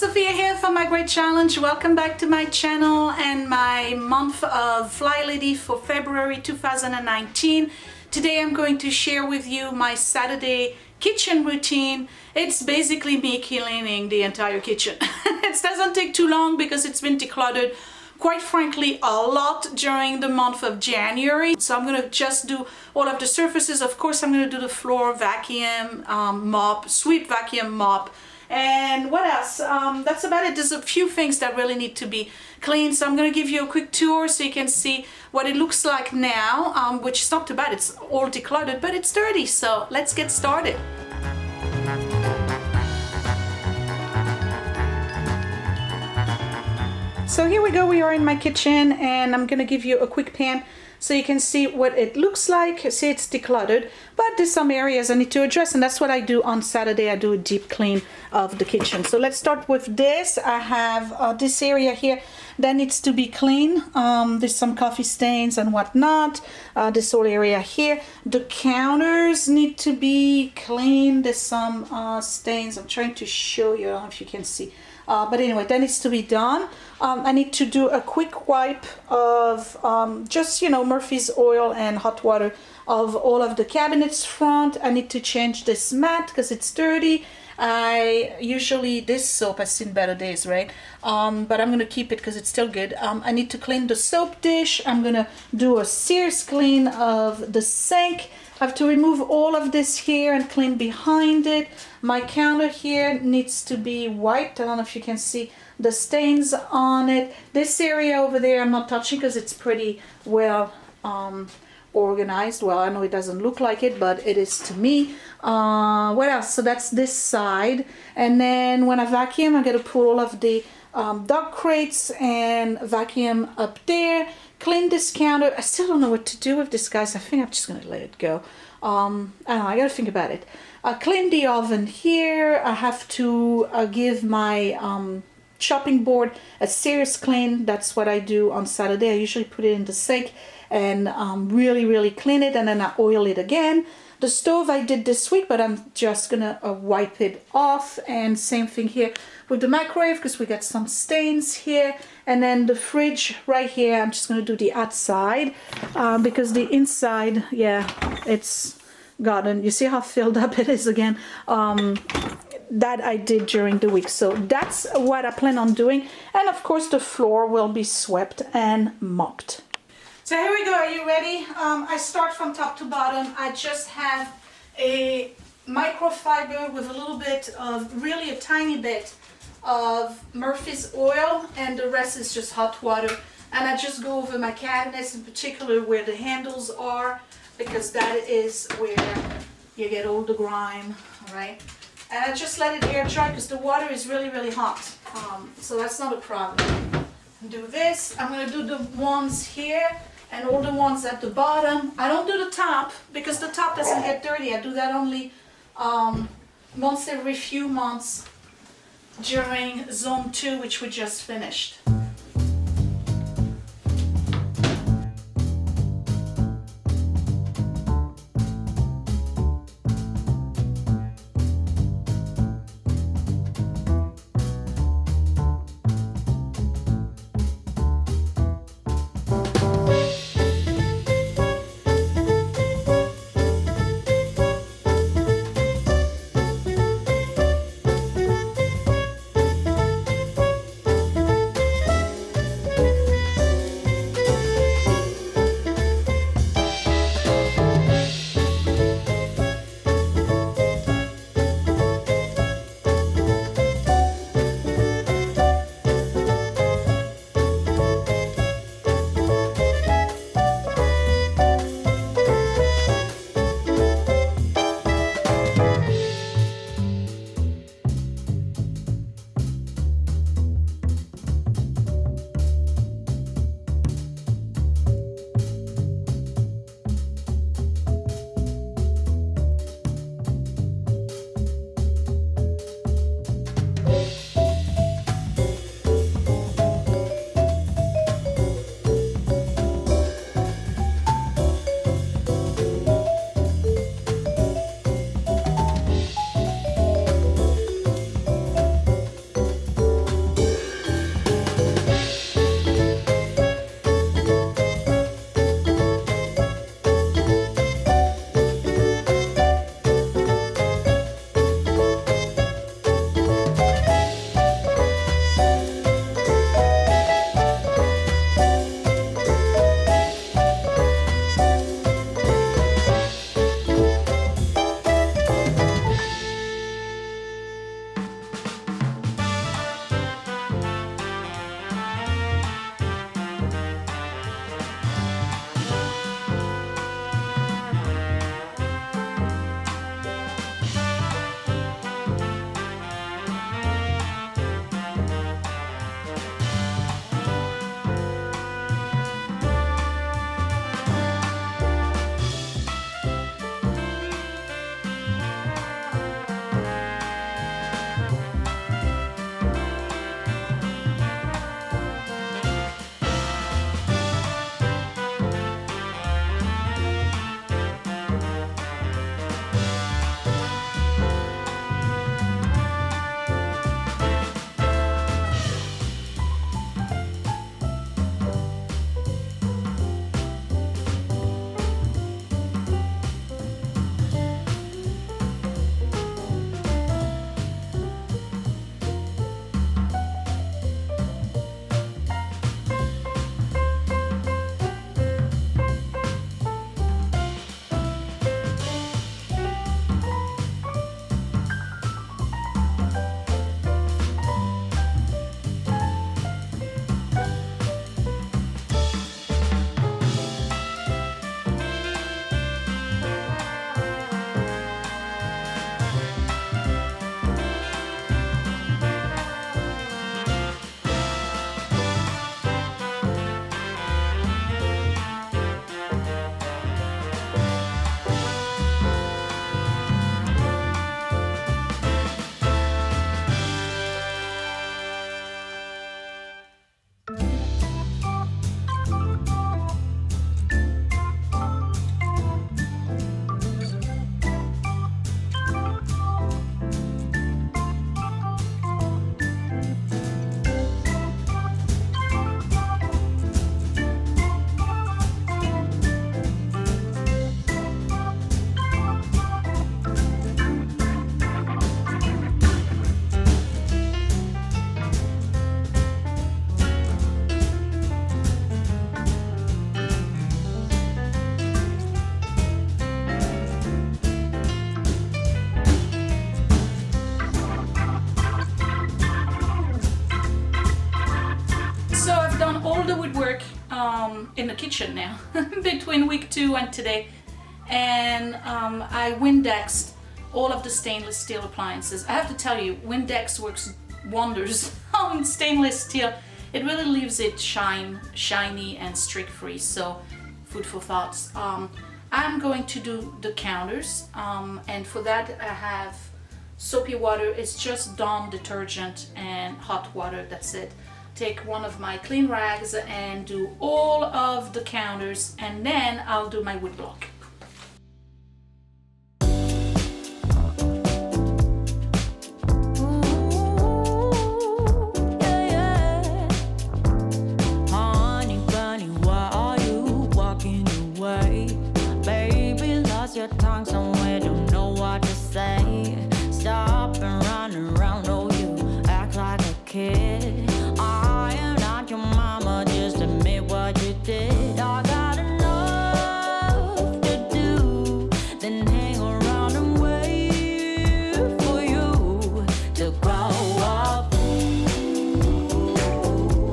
Sophia here from My Great Challenge. Welcome back to my channel and my month of FlyLady for February 2019. Today I'm going to share with you my Saturday kitchen routine. It's basically me cleaning the entire kitchen. It doesn't take too long because it's been decluttered, quite frankly, a lot during the month of January. So I'm going to just do all of the surfaces. Of course, I'm going to do the floor, vacuum, mop, sweep, vacuum, mop. And what else? That's about it. There's a few things that really need to be cleaned. So I'm going to give you a quick tour so you can see what it looks like now, which is not too bad. It's all decluttered, but it's dirty. So let's get started. So here we go, we are in my kitchen and I'm gonna give you a quick pan so you can see what it looks like. See, it's decluttered, but there's some areas I need to address, and that's what I do on Saturday. I do a deep clean of the kitchen. So let's start with this. I have this area here that needs to be clean. There's some coffee stains and whatnot. This whole area here. The counters need to be clean. There's some stains. I'm trying to show you, I don't know if you can see. But anyway, that needs to be done. I need to do a quick wipe of just, you know, Murphy's oil and hot water of all of the cabinets front. I need to change this mat because it's dirty. This soap has seen better days, right? But I'm gonna keep it because it's still good. I need to clean the soap dish. I'm gonna do a serious clean of the sink. I have to remove all of this here and clean behind it. My counter here needs to be wiped. I don't know if you can see the stains on it. This area over there I'm not touching because it's pretty well organized. Well, I know it doesn't look like it, but it is to me. What else? So that's this side. And then when I vacuum, I'm going to pull all of the dog crates and vacuum up there. Clean this counter. I still don't know what to do with this, guys. I think I'm just going to let it go. I don't know. I got to think about it. Clean the oven here. I have to give my chopping board a serious clean. That's what I do on Saturday. I usually put it in the sink and really clean it, and then I oil it again. The stove I did this week, but I'm just gonna wipe it off. And same thing here with the microwave because we got some stains here. And then the fridge right here, I'm just gonna do the outside because the inside, yeah, it's gotten, you see how filled up it is again. That I did during the week. So that's what I plan on doing. And of course the floor will be swept and mopped. So here we go, are you ready? I start from top to bottom. I just have a microfiber with a little bit of, really a tiny bit of Murphy's oil, and the rest is just hot water. And I just go over my cabinets, in particular where the handles are, because that is where you get all the grime, all right? And I just let it air dry because the water is really hot. So that's not a problem. Do this, I'm gonna do the ones here and all the ones at the bottom. I don't do the top because the top doesn't get dirty. I do that only once every few months during zone 2, which we just finished. in the kitchen now between week 2 and today, and I Windexed all of the stainless steel appliances. I have to tell you, Windex works wonders on stainless steel. It really leaves it shiny and streak free, so food for thoughts. I'm going to do the counters, and for that I have soapy water. It's just Dawn detergent and hot water, that's it. Take one of my clean rags and do all of the counters, and then I'll do my wood block. Your tongue somewhere, don't know what to say. Stop and run around, oh you act like a kid. I am not your mama, just admit what you did. I got enough to do, then hang around and wait for you to grow up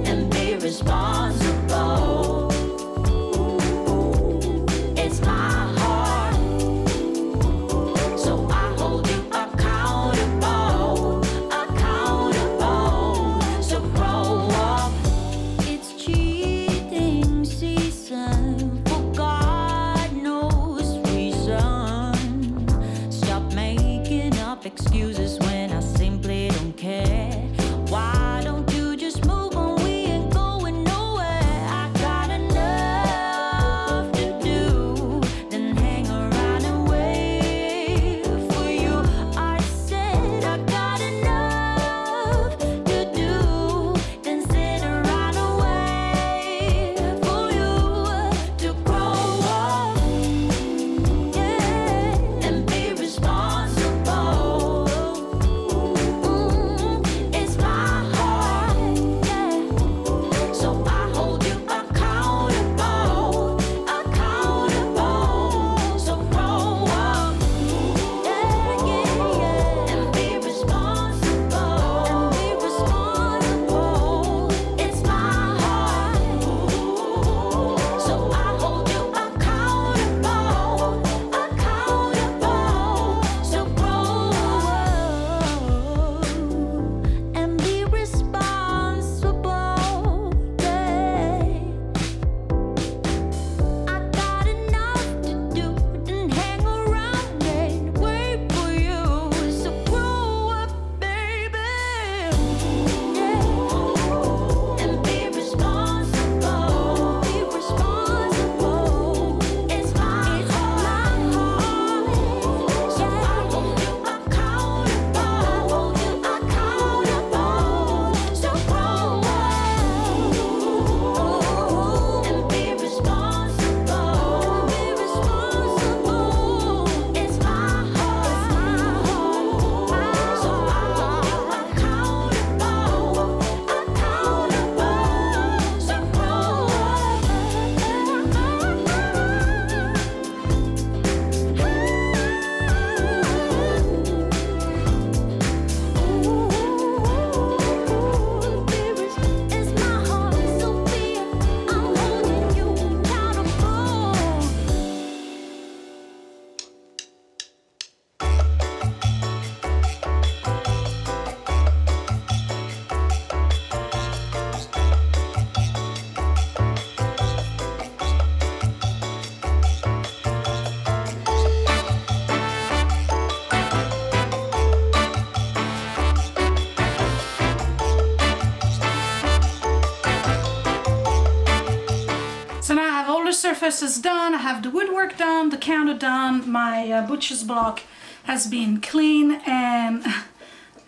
and be responsible. It's my excuses when I simply don't care. Why don't you just move on? We ain't going nowhere. I got enough to do, then hang around and wait for you. I said I got enough to do, then sit around and wait for you to grow up, yeah, and be responsible. Surface is done. I have the woodwork done, the counter done, my butcher's block has been clean, and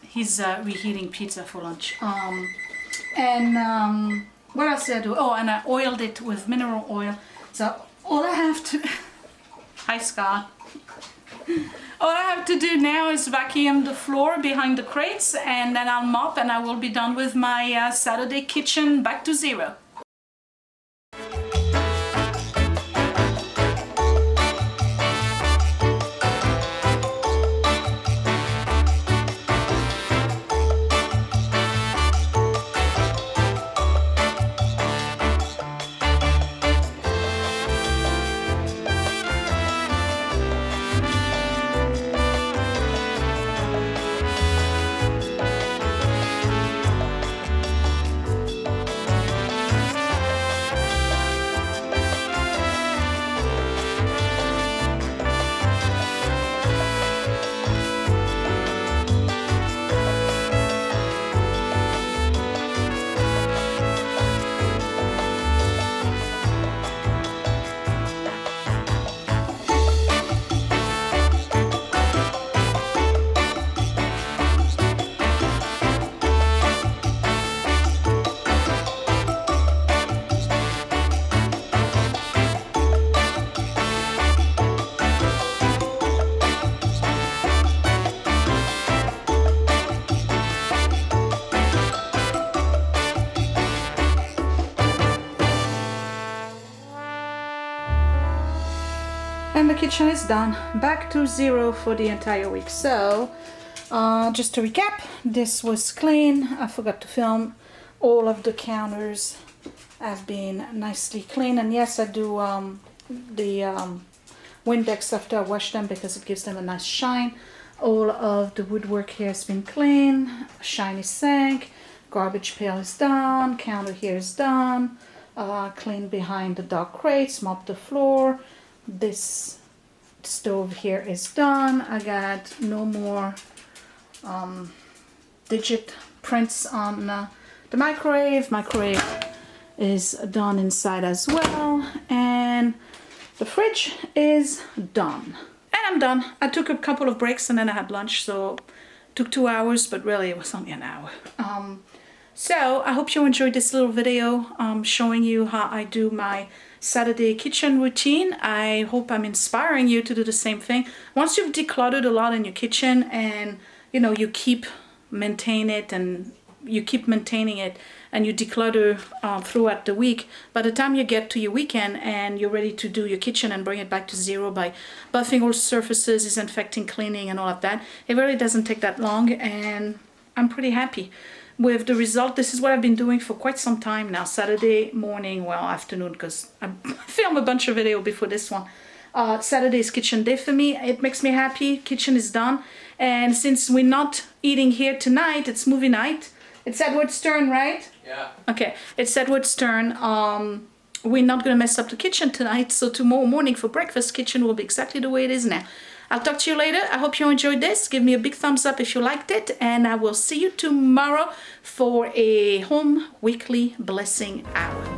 he's reheating pizza for lunch. What else did I do? Oh, and I oiled it with mineral oil. So all I have to... Hi, Scott. All I have to do now is vacuum the floor behind the crates, and then I'll mop, and I will be done with my Saturday kitchen back to zero. kitchen is done. Back to 0 for the entire week. So just to recap, this was clean. I forgot to film. All of the counters have been nicely clean, and yes, I do the Windex after I wash them because it gives them a nice shine. All of the woodwork here has been clean. Shiny sink, garbage pail is done, counter here is done. Clean behind the dog crates, mop the floor. This stove here is done. I got no more digit prints on the microwave. Microwave is done inside as well, and the fridge is done. And I'm done. I took a couple of breaks and then I had lunch, so it took 2 hours, but really it was only an hour. So I hope you enjoyed this little video showing you how I do my Saturday kitchen routine. I hope I'm inspiring you to do the same thing. Once you've decluttered a lot in your kitchen and you keep maintaining it and you declutter throughout the week, by the time you get to your weekend and you're ready to do your kitchen and bring it back to 0 by buffing all surfaces, disinfecting, cleaning and all of that, it really doesn't take that long, and I'm pretty happy with the result. This is what I've been doing for quite some time now. Saturday morning, well, afternoon, because I filmed a bunch of video before this one. Saturday is kitchen day for me. It makes me happy. Kitchen is done. And since we're not eating here tonight, it's movie night. It's Edward's turn, right? Yeah. Okay, it's Edward's turn. We're not gonna mess up the kitchen tonight, so tomorrow morning for breakfast, kitchen will be exactly the way it is now. I'll talk to you later. I hope you enjoyed this. Give me a big thumbs up if you liked it, and I will see you tomorrow for a home weekly blessing hour.